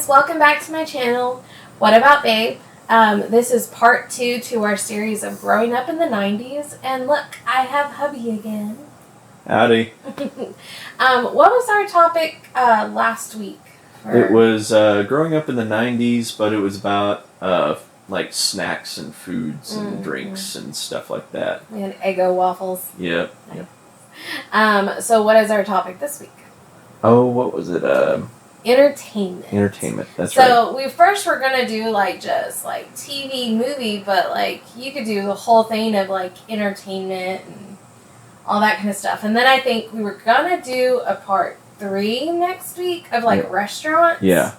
welcome back to my channel. What about Babe? This is part 2 to our series of growing up in the 90s. And look, I have hubby again. Howdy. What was our topic last week? It was growing up in the 90s, but it was about like snacks and foods and drinks and stuff like that. We had Eggo waffles. Yep. So what is our topic this week? Oh, what was it? Entertainment. Entertainment, that's right. So we first were going to do just TV, movie, but you could do the whole thing of entertainment and all that kind of stuff. And then I think we were going to do a part 3 next week of restaurants. Yeah.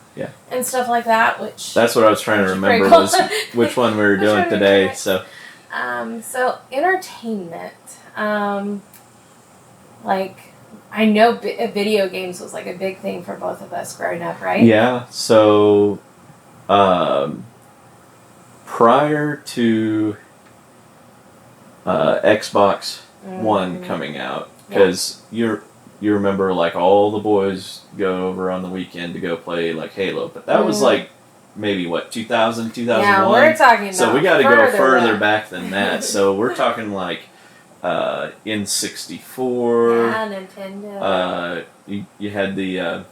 And stuff like that, which... That's what I was trying to remember was which one we were doing today. So entertainment. I know video games was a big thing for both of us growing up, right? Yeah. So prior to Xbox One coming out, because you remember all the boys go over on the weekend to go play Halo, but that was maybe 2000, 2001. Yeah, we're talking about so we got to go further back than that. So we're talking N64. Yeah, Nintendo. You had the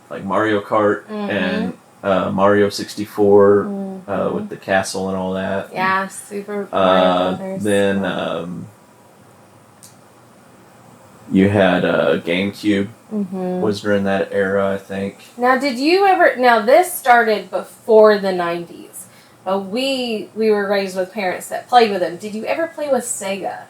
Mario Kart and Mario 64 with the castle and all that. Yeah, Super Mario Brothers. Then you had GameCube was during that era, I think. Now, did you ever... Now, this started before the 90s, but we were raised with parents that played with them. Did you ever play with Sega?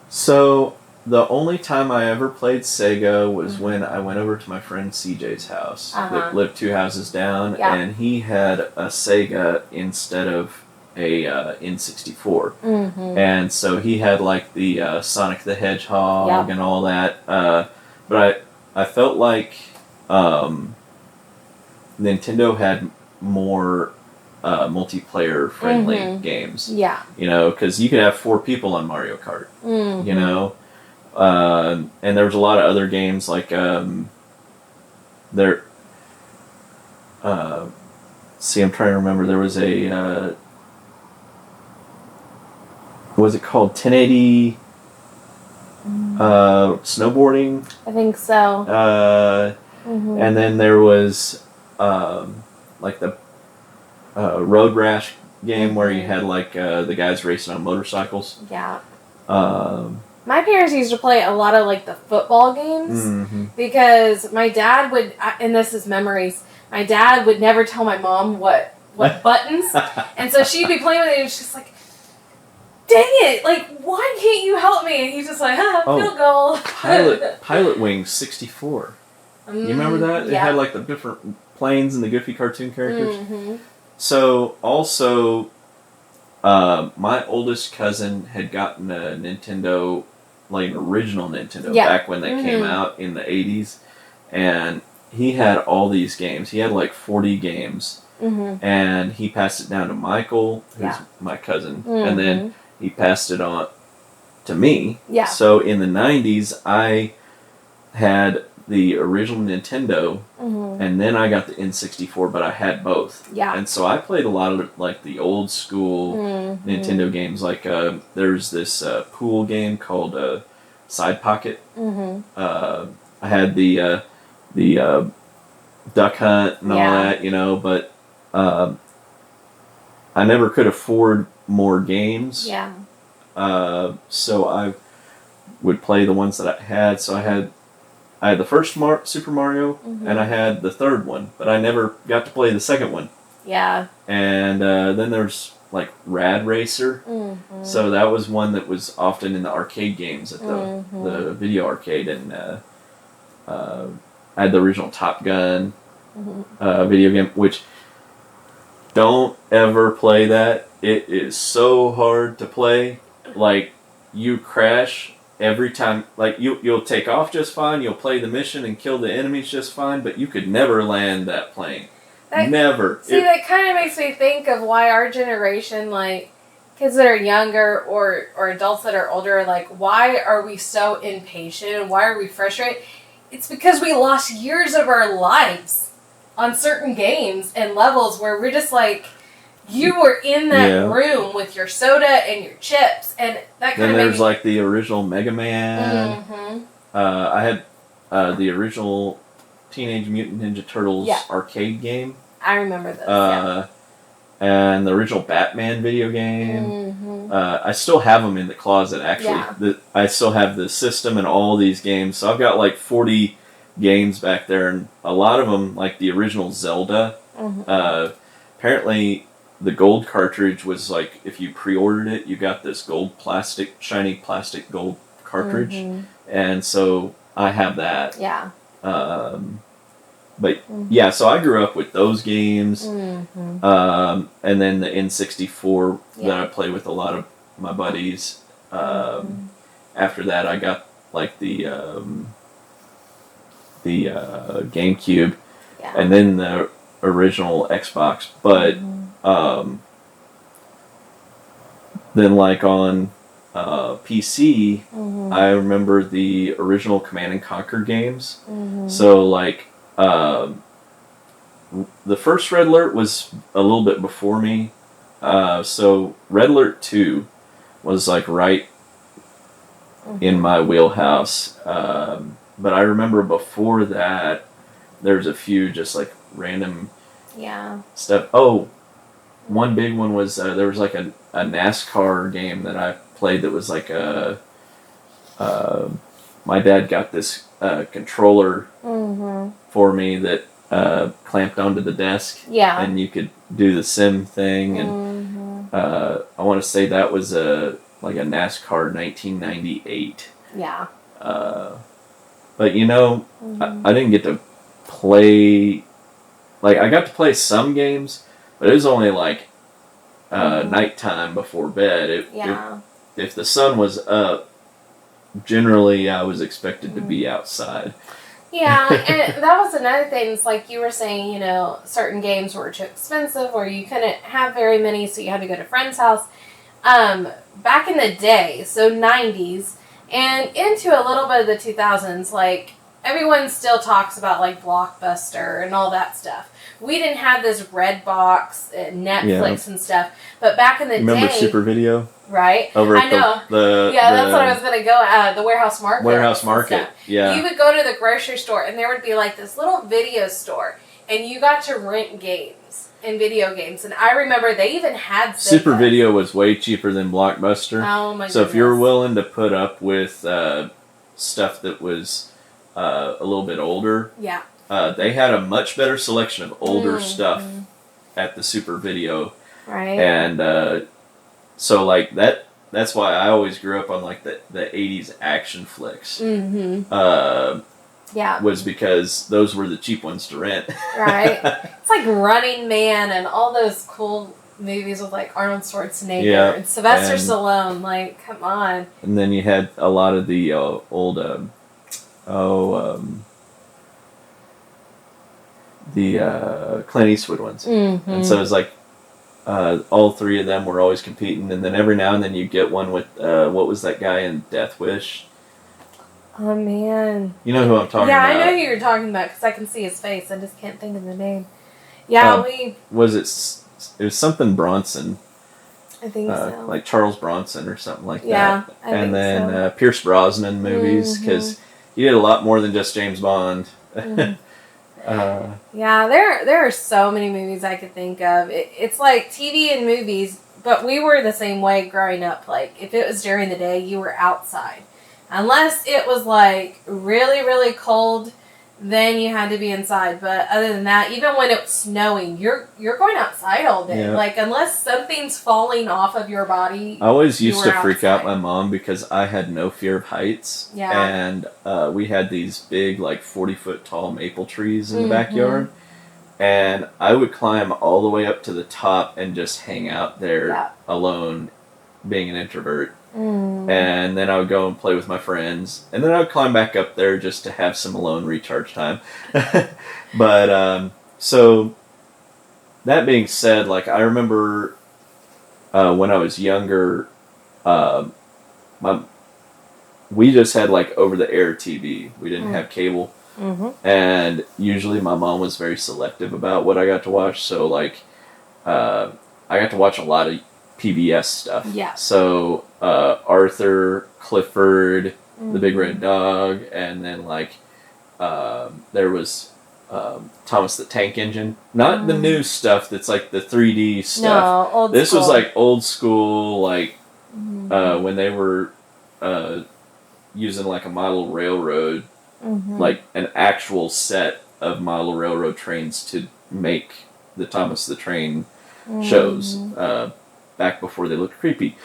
So, the only time I ever played Sega was when I went over to my friend CJ's house that lived 2 houses down, and he had a Sega instead of a N64. And so he had the Sonic the Hedgehog and all that. But I felt like Nintendo had more multiplayer friendly games. Yeah. Because you could have 4 people on Mario Kart. And there was a lot of other games there. See, I'm trying to remember. There was a what was it called? 1080 snowboarding. I think so. And then there was the Road Rash game where you had the guys racing on motorcycles. Yeah. My parents used to play a lot of the football games because my dad would, and this is memories, my dad would never tell my mom what buttons, and so she'd be playing with it and she's like, dang it, why can't you help me? And he's just field goal. Pilot Wings 64. You remember that? It had the different planes and the goofy cartoon characters. So also, my oldest cousin had gotten a Nintendo, an original Nintendo back when they came out in the 80s, and he had all these games. He had 40 games, and he passed it down to Michael, who's my cousin, and then he passed it on to me. Yeah. So in the 90s, I had the original Nintendo, and then I got the N64, but I had both. Yeah. And so I played a lot of the old school Nintendo games. There's this pool game called Side Pocket. I had the Duck Hunt and all that, but I never could afford more games. Yeah. So I would play the ones that I had. So I had the first Super Mario, and I had the third one, but I never got to play the second one. Yeah. And then there's Rad Racer. So that was one that was often in the arcade games at the video arcade, and I had the original Top Gun video game, which don't ever play that. It is so hard to play. You crash every time. You'll take off just fine, you'll play the mission and kill the enemies just fine, but you could never land that plane. Never. See, that kind of makes me think of why our generation, kids that are younger or adults that are older, why are we so impatient? Why are we frustrated? It's because we lost years of our lives on certain games and levels where we're just like, you were in that room with your soda and your chips, and that kind of. Then there's like the original Mega Man. Mm-hmm. I had the original Teenage Mutant Ninja Turtles arcade game. I remember those. And the original Batman video game. Mm-hmm. I still have them in the closet, actually. Yeah. I still have the system and all these games. So I've got like 40 games back there, and a lot of them, like the original Zelda. Mm-hmm. Apparently, the gold cartridge was like, if you pre-ordered it, you got this shiny plastic gold cartridge. Mm-hmm. And so I have that. Yeah. But yeah, so I grew up with those games. Mm-hmm. And then the N64 that I play with a lot of my buddies. After that, I got like the GameCube, and then the original Xbox. But then, like on PC, I remember the original Command and Conquer games. So like the first Red Alert was a little bit before me. So Red Alert 2 was like right in my wheelhouse. But I remember before that, there's a few just like random stuff. Oh, one big one was there was like a NASCAR game that I played that was like my dad got this controller for me that clamped onto the desk. Yeah. And you could do the sim thing. And I want to say that was like a NASCAR 1998. Yeah. But you know, I didn't get to play. Like, I got to play some games, but it was only like nighttime before bed. If the sun was up, generally I was expected to be outside. Yeah, and that was another thing. It's like you were saying, you know, certain games were too expensive or you couldn't have very many, so you had to go to a friend's house. Back in the day, so 90s, and into a little bit of the 2000s, like, everyone still talks about, like, Blockbuster and all that stuff. We didn't have this Redbox and Netflix and stuff, but back in the day... Remember Super Video? Right? Over at that's what I was going to go at, the Warehouse Market. Warehouse Market, yeah. You would go to the grocery store, and there would be, like, this little video store, and you got to rent games and video games. And I remember they even had... Super Video was way cheaper than Blockbuster. Oh, my goodness. So if you're willing to put up with stuff that was a little bit older... Yeah. They had a much better selection of older stuff at the Super Video. Right. And so, like, that's why I always grew up on, like, the 80s action flicks. Was because those were the cheap ones to rent. Right. It's like Running Man and all those cool movies with, like, Arnold Schwarzenegger and Sylvester Stallone. Like, come on. And then you had a lot of the old... the Clint Eastwood ones. And so it was like all three of them were always competing, and then every now and then you get one with what was that guy in Death Wish? Oh, man. You know who I'm talking about. Yeah, I know who you're talking about because I can see his face. I just can't think of the name. Yeah, it was something Bronson. I think so. Like Charles Bronson or something like that. And then Pierce Brosnan movies, because he did a lot more than just James Bond. Yeah, there are so many movies I could think of. It's like TV and movies, but we were the same way growing up. Like, if it was during the day, you were outside. Unless it was, like, really, really cold, then you had to be inside. But other than that, even when it was snowing, you're going outside all day. Yeah. Like, unless something's falling off of your body. I always used to freak out my mom because I had no fear of heights. Yeah. And we had these big, like, 40-foot tall maple trees in the backyard. And I would climb all the way up to the top and just hang out there alone, being an introvert. And then I would go and play with my friends, and then I would climb back up there just to have some alone recharge time. But so that being said, like, I remember when I was younger, we just had like over the air TV. We didn't have cable, And usually my mom was very selective about what I got to watch. So, like, I got to watch a lot of PBS stuff. Yeah. So, Arthur, Clifford, the Big Red Dog, and then, like, there was Thomas the Tank Engine. Not the new stuff that's like the 3D stuff. No, old This school. was like old school, like when they were using like a model railroad, like an actual set of model railroad trains to make the Thomas the Train shows back before they looked creepy.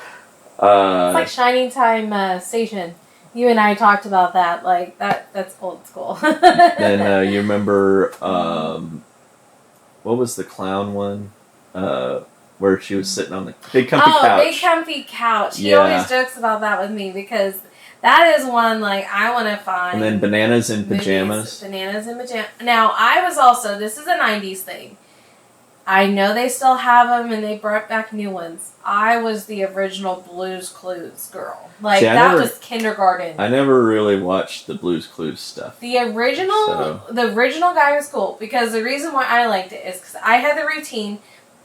It's like Shining Time Station. You and I talked about that. Like that's old school. Then you remember what was the clown one? Where she was sitting on the big comfy couch. Oh, big comfy couch. He always jokes about that with me because that is one like I want to find. And then Bananas in Pajamas. Bananas in Pajamas. Now I was also, this is a 90s thing. I know they still have them and they brought back new ones. I was the original Blue's Clues girl. Like, that was kindergarten. I never really watched the Blue's Clues stuff. The original guy was cool because the reason why I liked it is because I had the routine.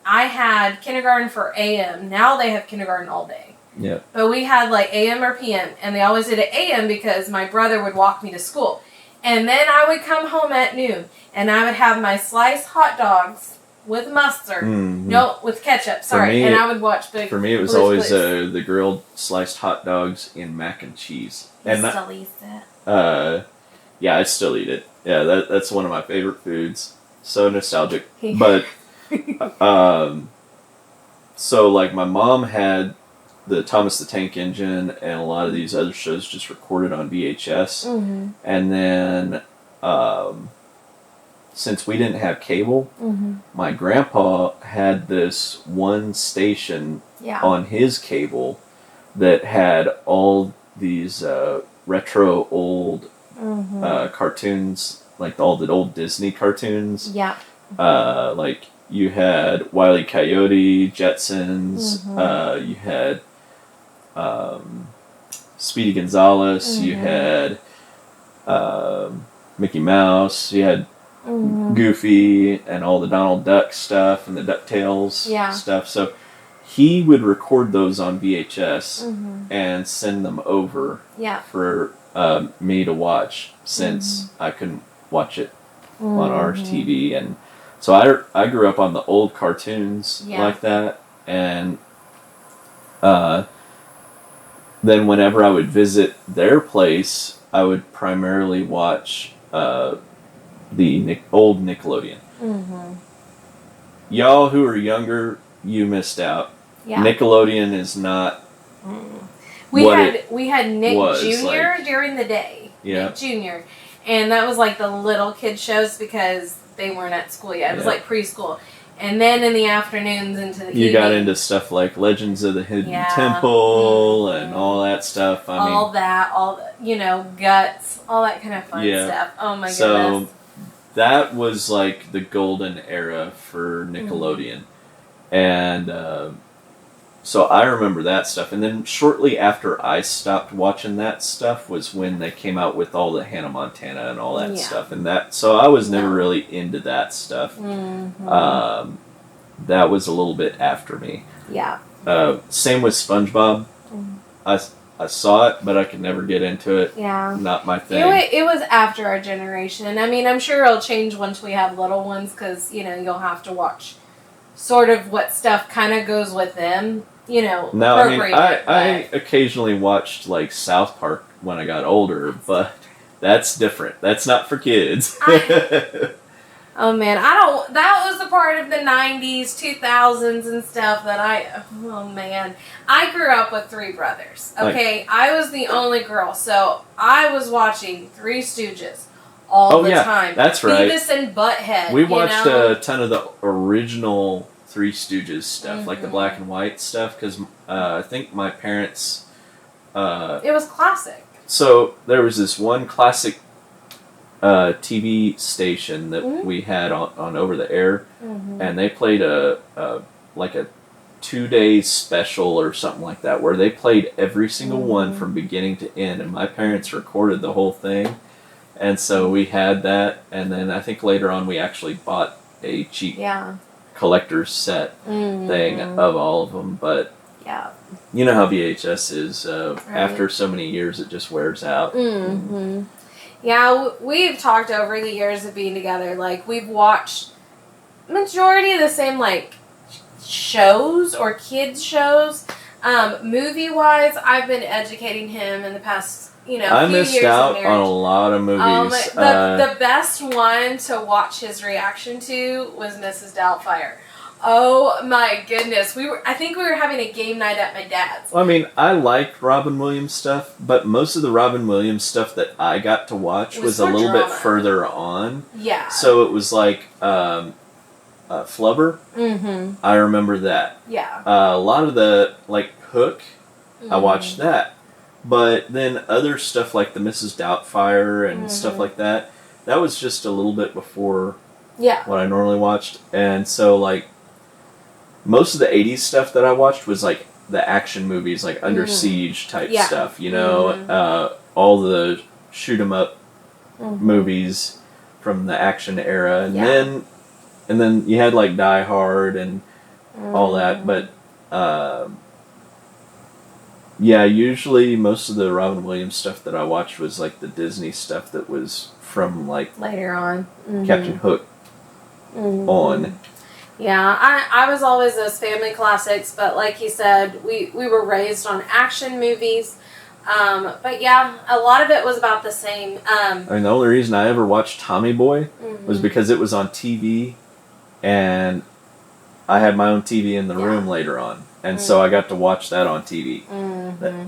I had kindergarten for AM. Now they have kindergarten all day. Yeah. But we had like AM or PM, and they always did it AM because my brother would walk me to school. And then I would come home at noon, and I would have my sliced hot dogs with mustard. No, with ketchup, sorry. And I would watch Big. For me, it was always the grilled sliced hot dogs in mac and cheese. You still eat it? Yeah, I still eat it. Yeah, that's one of my favorite foods. So nostalgic. But, so like my mom had the Thomas the Tank Engine and a lot of these other shows just recorded on VHS. And then, since we didn't have cable, my grandpa had this one station on his cable that had all these retro old cartoons, like all the old Disney cartoons. Yeah. Like you had Wile E. Coyote, Jetsons, you had Speedy Gonzales, you had Mickey Mouse, you had Goofy and all the Donald Duck stuff and the DuckTales stuff. So he would record those on VHS and send them over for me to watch since I couldn't watch it on our TV. And so I grew up on the old cartoons like that. And then whenever I would visit their place, I would primarily watch the old Nickelodeon. Y'all who are younger, you missed out. Nickelodeon is not. We had Nick Jr. Like, during the day. Yeah. Nick Jr. And that was like the little kid shows because they weren't at school yet. It was like preschool. And then in the afternoons into the evening. You got into stuff like Legends of the Hidden Temple and all that stuff. I mean, Guts, all that kind of fun stuff. Oh my goodness. So that was like the golden era for Nickelodeon. And so I remember that stuff. And then shortly after I stopped watching that stuff was when they came out with all the Hannah Montana and all that stuff. And so I was never really into that stuff. That was a little bit after me. Yeah. Same with SpongeBob. I saw it, but I could never get into it. Yeah. Not my thing. It was after our generation. I mean, I'm sure it'll change once we have little ones because, you'll have to watch sort of what stuff kind of goes with them, No, I mean, I occasionally watched, like, South Park when I got older, but that's different. That's not for kids. Oh, man. That was the part of the 90s, 2000s and stuff that I grew up with 3 brothers, okay? I was the only girl, so I was watching Three Stooges all the time. That's right. Beavis and Butthead. We watched a ton of the original Three Stooges stuff, like the black and white stuff, because I think my parents... it was classic. So there was this one classic TV station that we had on over the air, and they played a 2-day special or something like that, where they played every single one from beginning to end, and my parents recorded the whole thing. And so we had that, and then I think later on we actually bought a cheap collector's set thing of all of them. But you know how VHS is. After so many years, it just wears out. Mm-hmm. Yeah, we've talked over the years of being together. Like, we've watched majority of the same, like, shows or kids shows. Movie-wise, I've been educating him in the past, few years of marriage. I missed out on a lot of movies. The best one to watch his reaction to was Mrs. Doubtfire. Oh my goodness. I think we were having a game night at my dad's. Well, I mean, I like Robin Williams stuff, but most of the Robin Williams stuff that I got to watch was a little bit further on. Yeah. So it was like Flubber. Mm-hmm. I remember that. Yeah. A lot of the, like, Hook, I watched that. But then other stuff like the Mrs. Doubtfire and stuff like that, that was just a little bit before what I normally watched. And so, like, most of the 80s stuff that I watched was, like, the action movies, like Under Siege type stuff, you know? All the shoot-'em-up movies from the action era. And then you had, like, Die Hard and all that. But, usually most of the Robin Williams stuff that I watched was, like, the Disney stuff that was from, like... later on. Captain Hook on. Yeah, I was always those family classics, but like he said, we were raised on action movies. But yeah, a lot of it was about the same. I mean, the only reason I ever watched Tommy Boy was because it was on TV, and I had my own TV in the room later on. And so I got to watch that on TV.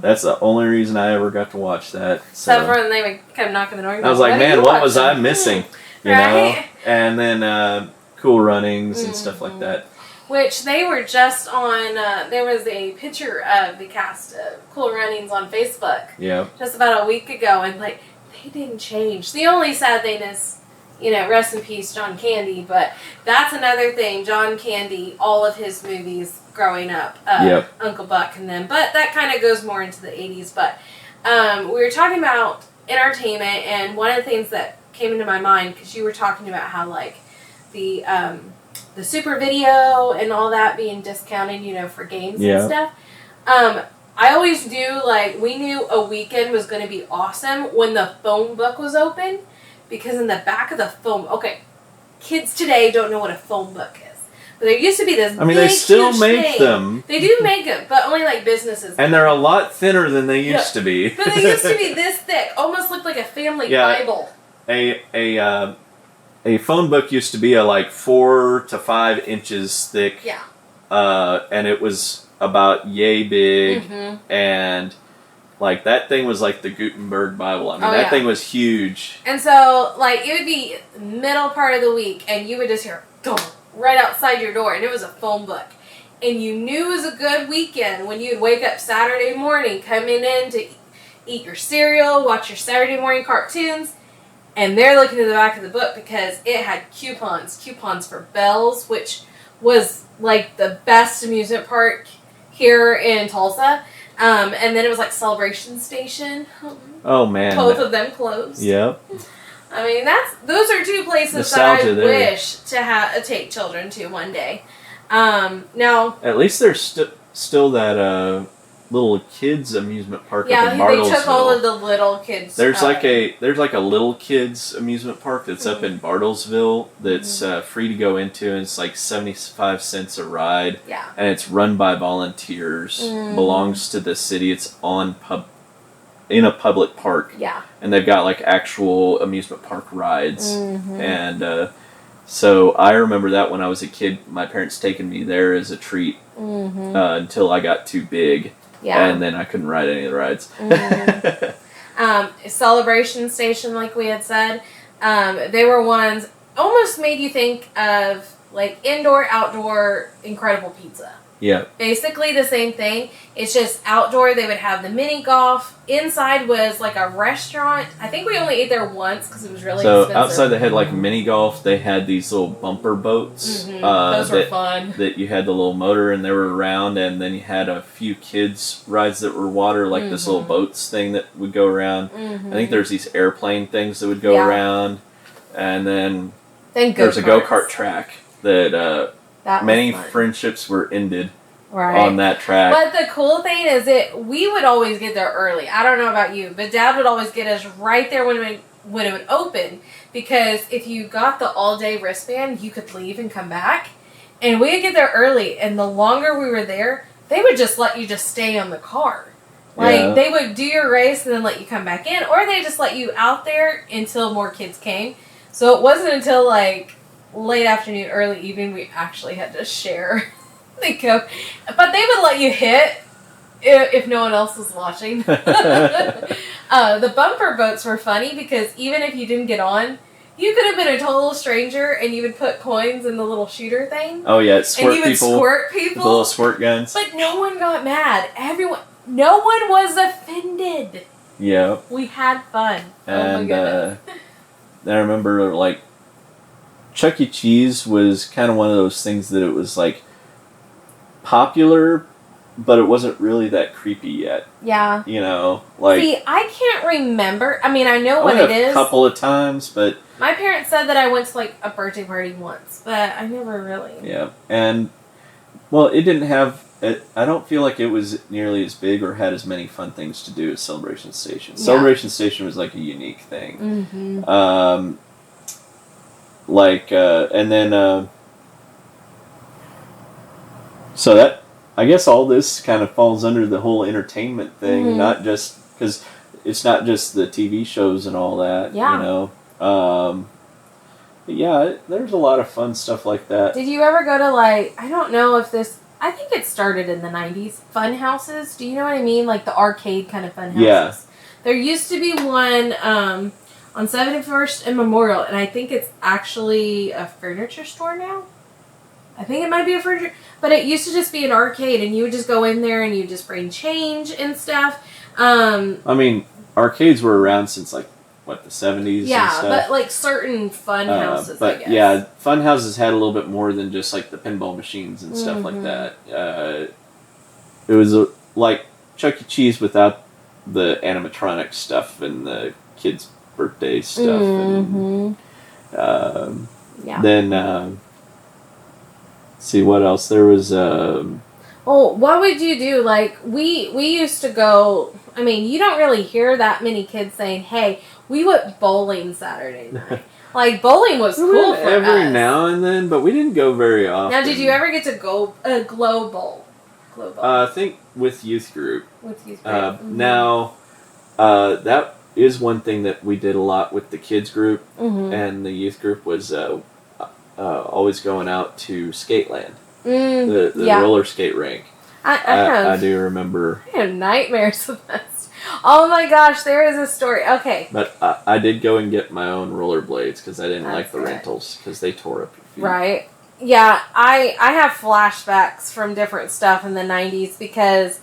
That's the only reason I ever got to watch that. So when they would come knocking the door, I was like, man, what was I missing? You know? And then Cool Runnings and stuff like that. Which they were just on, there was a picture of the cast of Cool Runnings on Facebook. Yeah. Just about a week ago, and like, they didn't change. The only sad thing is, rest in peace, John Candy, but that's another thing. John Candy, all of his movies growing up, Uncle Buck and them, but that kind of goes more into the 80s, but we were talking about entertainment, and one of the things that came into my mind, because you were talking about how, like, the Super Video and all that being discounted, for games and stuff. I always knew, like, we knew a weekend was going to be awesome when the phone book was open, because in the back of the phone, kids today don't know what a phone book is. But there used to be this they still make them. They do make them, but only like businesses. And they're a lot thinner than they used to be. But they used to be this thick, almost looked like a family Bible. A phone book used to be like 4 to 5 inches thick. Yeah. And it was about yay big, and like that thing was like the Gutenberg Bible. I mean, that thing was huge. And so, like, it would be middle part of the week, and you would just hear "Dum" right outside your door, and it was a phone book. And you knew it was a good weekend when you'd wake up Saturday morning, coming in to eat your cereal, watch your Saturday morning cartoons, and they're looking at the back of the book because it had coupons for Bells, which was like the best amusement park here in Tulsa. And then it was like Celebration Station. Oh man, both of them closed. Yep. I mean, those are two places Nostalgia that I wish to take children to one day. Now, at least there's still that little kids amusement park up in Bartlesville. They took all of the little kids. There's like a little kids amusement park that's up in Bartlesville that's free to go into, and it's like 75 cents a ride. Yeah. And it's run by volunteers. Belongs to the city. It's in a public park. Yeah. And they've got like actual amusement park rides. And so I remember that when I was a kid, my parents taking me there as a treat until I got too big. Yeah. And then I couldn't ride any of the rides. Celebration Station, like we had said, they were ones almost made you think of like indoor, outdoor, incredible pizza. Yeah. Basically the same thing. It's just outdoor. They would have the mini golf. Inside was like a restaurant. I think we only ate there once because it was really expensive. So outside they had like mini golf. They had these little bumper boats. Those were fun. That you had the little motor and they were around, and then you had a few kids rides that were water, like this little boats thing that would go around. I think there's these airplane things that would go around, and then there's a go-kart track that many friendships were ended on that track. But the cool thing is we would always get there early. I don't know about you, but Dad would always get us right there when it would open, because if you got the all-day wristband, you could leave and come back. And we would get there early, and the longer we were there, they would just let you just stay on the car. Like, they would do your race and then let you come back in, or they just let you out there until more kids came. So it wasn't until, like, late afternoon, early evening, we actually had to share the Coke. But they would let you hit if no one else was watching. The bumper boats were funny because even if you didn't get on, you could have been a total stranger and you would put coins in the little shooter thing. Oh, yeah, and you would squirt people. With the little squirt guns. But no one got mad. No one was offended. Yeah. We had fun. And, oh, my goodness. I remember, like, Chuck E. Cheese was kind of one of those things that it was, like, popular, but it wasn't really that creepy yet. Yeah. You know, like... See, I can't remember. I mean, I know what it is. A couple of times, but... My parents said that I went to, like, a birthday party once, but I never really... Yeah, and, well, it didn't have... I don't feel like it was nearly as big or had as many fun things to do as Celebration Station. Yeah. Celebration Station was, like, a unique thing. Mm-hmm. And then... So that... I guess all this kind of falls under the whole entertainment thing, not just... Because it's not just the TV shows and all that, you know? But yeah, there's a lot of fun stuff like that. Did you ever go to, like... I don't know if this... I think it started in the 90s. Fun houses. Do you know what I mean? Like the arcade kind of fun houses. Yeah. There used to be one on 71st and Memorial, and I think it's actually a furniture store now. I think it might be a furniture... But it used to just be an arcade, and you would just go in there and you just bring change and stuff. I mean, arcades were around since, like, what, the 70s? Yeah, and stuff. But, like, certain fun houses, but, I guess. Yeah, fun houses had a little bit more than just, like, the pinball machines and stuff like that. It was, like, Chuck E. Cheese without the animatronic stuff and the kids' birthday stuff. And, then... see what else there was. What would you do? Like we used to go. I mean, you don't really hear that many kids saying, "Hey, we went bowling Saturday night." Like bowling was cool for every us. now and then, but we didn't go very often. Now, did you ever get to go glow bowl? I think with youth group. Now, that is one thing that we did a lot with the kids group, and the youth group was. Always going out to Skateland, the roller skate rink. I do remember. I have nightmares of this. Oh my gosh, there is a story. Okay. But I did go and get my own rollerblades because I didn't like the rentals because they tore up your feet. Right. Yeah, I have flashbacks from different stuff in the 90s because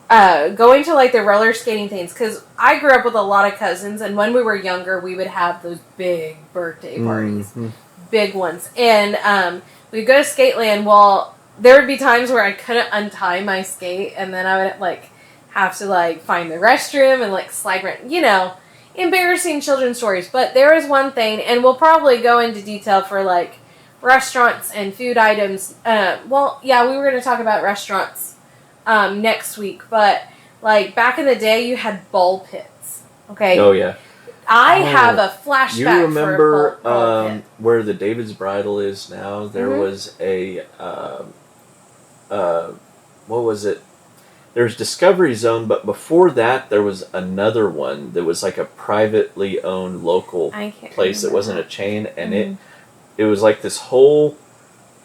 going to like the roller skating things, because I grew up with a lot of cousins, and when we were younger, we would have those big birthday parties. Big ones. And we'd go to Skateland. Well, there would be times where I couldn't untie my skate, and then I would like have to like find the restroom and like slide around, you know, embarrassing children's stories. But there is one thing, and we'll probably go into detail for like restaurants and food items. We were going to talk about restaurants next week, but like back in the day, you had ball pits. Okay. Oh yeah. I have a flashback. You remember where the David's Bridal is now? There was a what was it? There's Discovery Zone, but before that, there was another one that was like a privately owned local place that wasn't a chain, and it was like this whole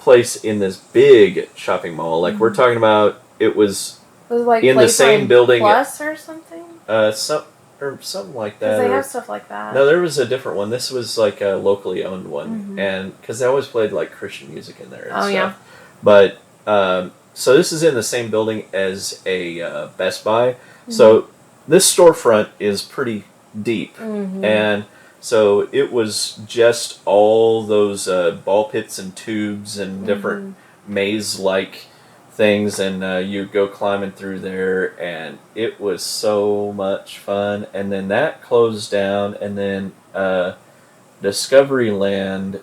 place in this big shopping mall. Like we're talking about, it was like in the same building. Plus or something. Or something like that. Because they have stuff like that. No, there was a different one. This was like a locally owned one. And because they always played like Christian music in there and stuff. Yeah. But, So this is in the same building as a Best Buy. Mm-hmm. So this storefront is pretty deep. Mm-hmm. And so it was just all those ball pits and tubes and different maze-like things, and you go climbing through there, and it was so much fun. And then that closed down, and then Discoveryland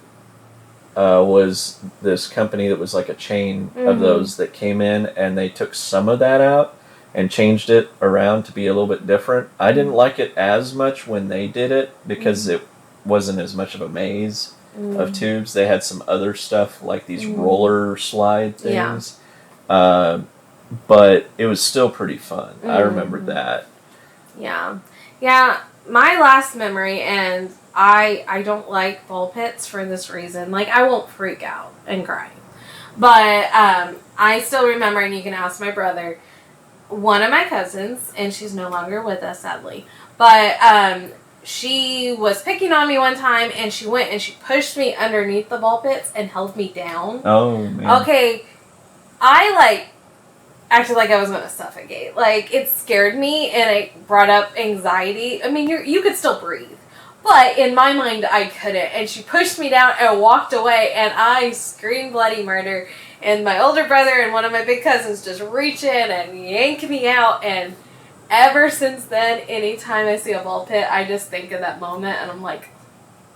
was this company that was like a chain of those that came in, and they took some of that out and changed it around to be a little bit different. I didn't like it as much when they did it because it wasn't as much of a maze of tubes. They had some other stuff like these roller slide things. Yeah. But it was still pretty fun. I remember that. Yeah. Yeah, my last memory, and I don't like ball pits for this reason. Like, I won't freak out and cry. But I still remember, and you can ask my brother, one of my cousins, and she's no longer with us, sadly, but she was picking on me one time, and she went and she pushed me underneath the ball pits and held me down. Oh, man. Okay, I, acted like I was going to suffocate. Like, it scared me, and it brought up anxiety. I mean, you could still breathe. But in my mind, I couldn't. And she pushed me down and walked away, and I screamed bloody murder. And my older brother and one of my big cousins just reach in and yank me out. And ever since then, anytime I see a ball pit, I just think of that moment, and I'm like,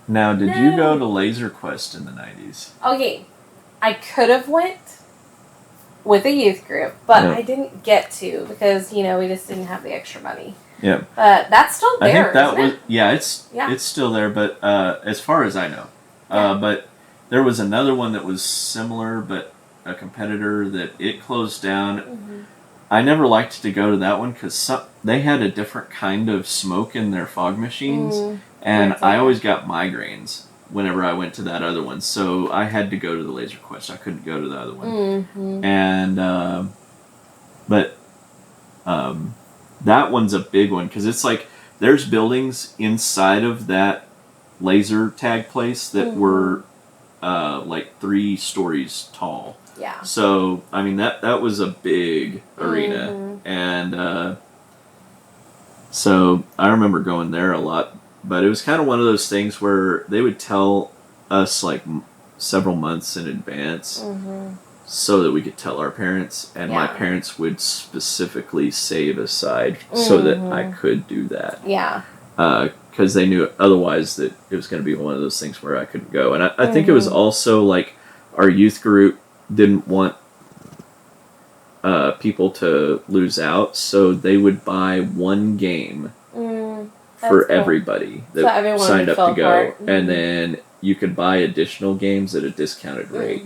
now, did you go to Laser Quest in the 90s? Okay, I could have went with a youth group, but I didn't get to because, we just didn't have the extra money. Yeah. But that's still there, I think that was, it? it's still there, but as far as I know. But there was another one that was similar, but a competitor that it closed down. Mm-hmm. I never liked to go to that one because they had a different kind of smoke in their fog machines, and I always got migraines whenever I went to that other one. So I had to go to the Laser Quest. I couldn't go to the other one. Mm-hmm. And, that one's a big one because it's like there's buildings inside of that laser tag place that were like 3 stories tall. Yeah. So, I mean, that was a big arena. And so I remember going there a lot. But it was kind of one of those things where they would tell us like several months in advance so that we could tell our parents. And my parents would specifically save aside so that I could do that. Yeah. Because they knew otherwise that it was going to be one of those things where I couldn't go. And I think it was also like our youth group didn't want people to lose out. So they would buy one game for everybody that signed up to go. And then you could buy additional games at a discounted rate.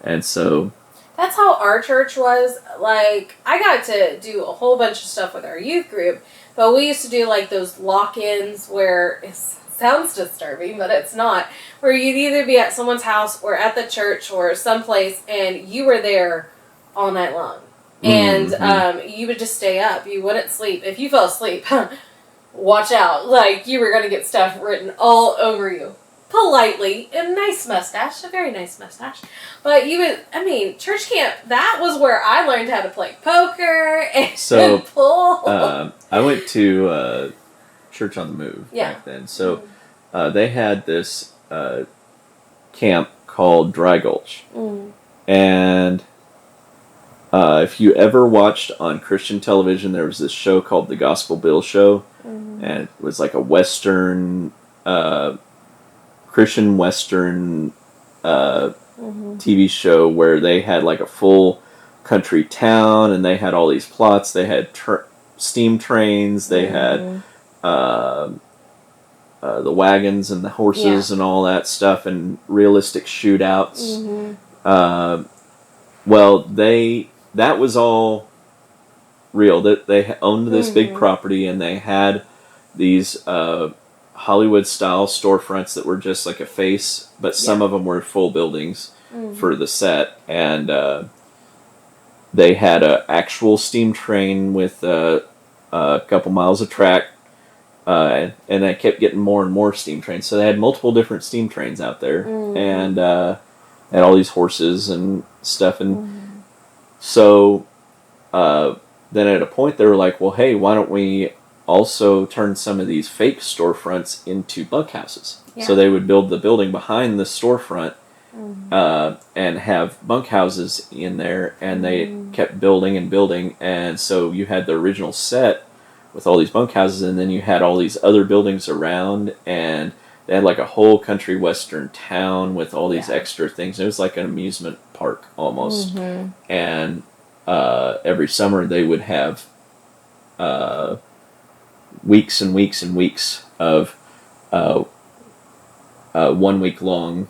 And so that's how our church was. Like, I got to do a whole bunch of stuff with our youth group, but we used to do like those lock-ins where it sounds disturbing, but it's not, where you'd either be at someone's house or at the church or someplace, and you were there all night long. And you would just stay up. You wouldn't sleep. If you fell asleep, watch out. Like, you were going to get stuff written all over you. Politely. A nice mustache. A very nice mustache. But church camp, that was where I learned how to play poker and pool. I went to Church on the Move back then. So they had this camp called Dry Gulch. And if you ever watched on Christian television, there was this show called The Gospel Bill Show. And it was like a Western, Christian Western TV show where they had like a full country town, and they had all these plots. They had steam trains. They had the wagons and the horses and all that stuff, and realistic shootouts. That was all real. That they owned this big property, and they had these Hollywood-style storefronts that were just like a face, but some of them were full buildings for the set. And they had an actual steam train with a couple miles of track, and they kept getting more and more steam trains. So they had multiple different steam trains out there, and had all these horses and stuff. And So then at a point they were like, well, hey, why don't we also turn some of these fake storefronts into bunkhouses? Yeah. So they would build the building behind the storefront and have bunkhouses in there, and they kept building and building, and so you had the original set with all these bunkhouses, and then you had all these other buildings around, and they had like a whole country western town with all these extra things. It was like an amusement park almost. And every summer they would have weeks and weeks and weeks of 1 week long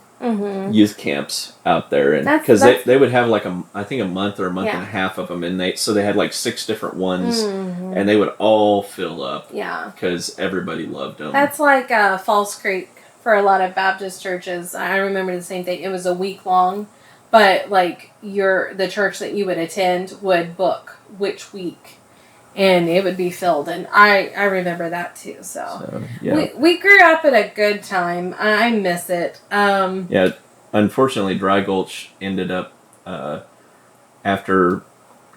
youth camps out there, and because they would have like I think a month or a month and a half of them, and they had like 6 different ones, and they would all fill up because everybody loved them. That's like Falls Creek for a lot of Baptist churches. I remember the same thing. It was a week long, but like the church that you would attend would book which week, and it would be filled, and I remember that too. So we grew up at a good time. I miss it. Unfortunately, Dry Gulch ended up after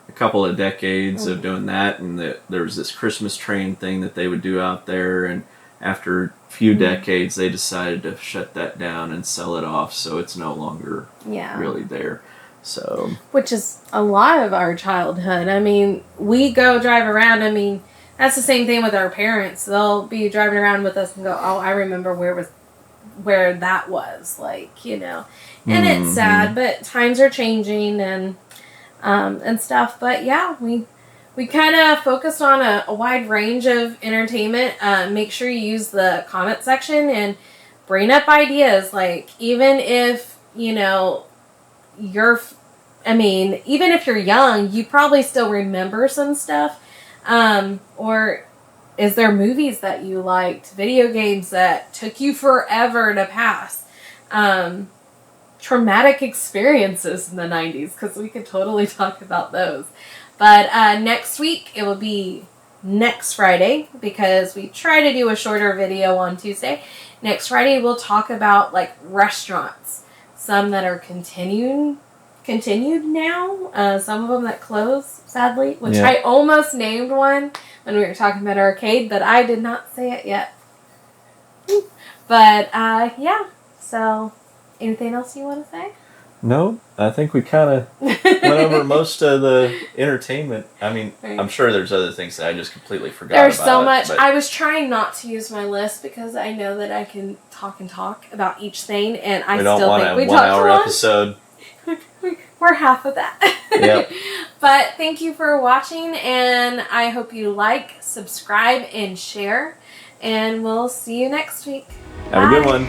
a couple of decades of doing that, and there was this Christmas train thing that they would do out there, and after a few decades, they decided to shut that down and sell it off, so it's no longer really there. So, which is a lot of our childhood. I mean, we go drive around. I mean, that's the same thing with our parents. They'll be driving around with us and go, "Oh, I remember where that was." Like, you know, and it's sad, but times are changing and stuff. But yeah, we kind of focused on a wide range of entertainment. Make sure you use the comment section and bring up ideas. Like, even if even if you're young, you probably still remember some stuff. Or is there movies that you liked? Video games that took you forever to pass? Traumatic experiences in the 90s, because we could totally talk about those. But next week, it will be next Friday, because we try to do a shorter video on Tuesday. Next Friday, we'll talk about like restaurants. Some that are continued now. Some of them that close, sadly, which I almost named one when we were talking about arcade, but I did not say it yet. But so anything else you want to say? No, I think we kind of went over most of the entertainment. I mean, I'm sure there's other things that I just completely forgot about. There's so much. I was trying not to use my list because I know that I can talk and talk about each thing, and I still think we talked too long. We don't want a 1 hour episode. We're half of that. Yep. But thank you for watching, and I hope you like, subscribe, and share, and we'll see you next week. Have a good one.